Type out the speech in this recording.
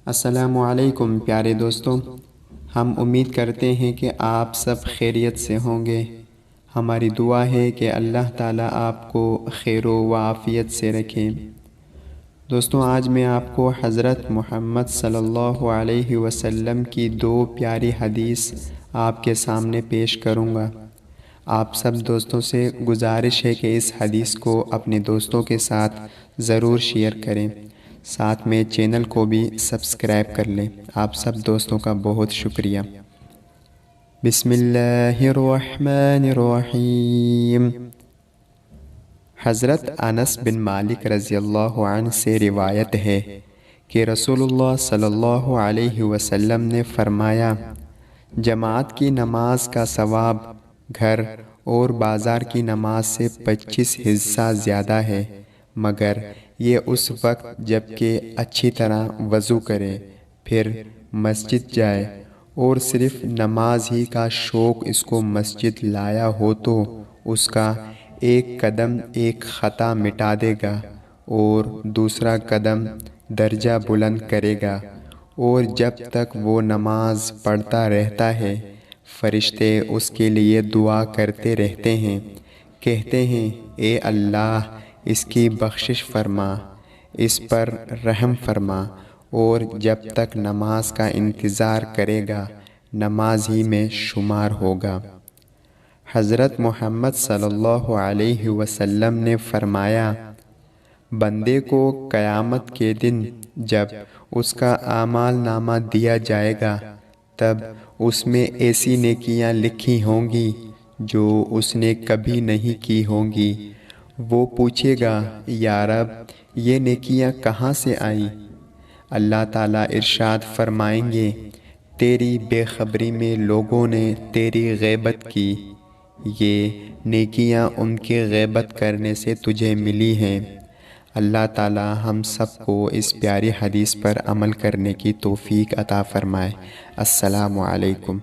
السلام علیکم پیارے دوستوں، ہم امید کرتے ہیں کہ آپ سب خیریت سے ہوں گے۔ ہماری دعا ہے کہ اللہ تعالیٰ آپ کو خیر و عافیت سے رکھے۔ دوستوں، آج میں آپ کو حضرت محمد صلی اللہ علیہ وسلم کی دو پیاری حدیث آپ کے سامنے پیش کروں گا۔ آپ سب دوستوں سے گزارش ہے کہ اس حدیث کو اپنے دوستوں کے ساتھ ضرور شیئر کریں، ساتھ میں چینل کو بھی سبسکرائب کر لیں۔ آپ سب دوستوں کا بہت شکریہ۔ بسم اللہ الرحمن الرحیم۔ حضرت انس بن مالک رضی اللہ عنہ سے روایت ہے کہ رسول اللہ صلی اللہ علیہ وسلم نے فرمایا، جماعت کی نماز کا ثواب گھر اور بازار کی نماز سے 25 حصہ زیادہ ہے، مگر یہ اس وقت جب کہ اچھی طرح وضو کرے، پھر مسجد جائے اور صرف نماز ہی کا شوق اس کو مسجد لایا ہو تو اس کا ایک قدم ایک خطا مٹا دے گا اور دوسرا قدم درجہ بلند کرے گا، اور جب تک وہ نماز پڑھتا رہتا ہے فرشتے اس کے لیے دعا کرتے رہتے ہیں، کہتے ہیں اے اللہ اس کی بخشش فرما، اس پر رحم فرما، اور جب تک نماز کا انتظار کرے گا نماز ہی میں شمار ہوگا۔ حضرت محمد صلی اللہ علیہ وسلم نے فرمایا، بندے کو قیامت کے دن جب اس کا اعمال نامہ دیا جائے گا تب اس میں ایسی نیکیاں لکھی ہوں گی جو اس نے کبھی نہیں کی ہوں گی۔ وہ پوچھے گا، یا رب یہ نیکیاں کہاں سے آئیں؟ اللہ تعالیٰ ارشاد فرمائیں گے، تیری بے خبری میں لوگوں نے تیری غیبت کی، یہ نیکیاں ان کے غیبت کرنے سے تجھے ملی ہیں۔ اللہ تعالیٰ ہم سب کو اس پیاری حدیث پر عمل کرنے کی توفیق عطا فرمائے۔ السلام علیکم۔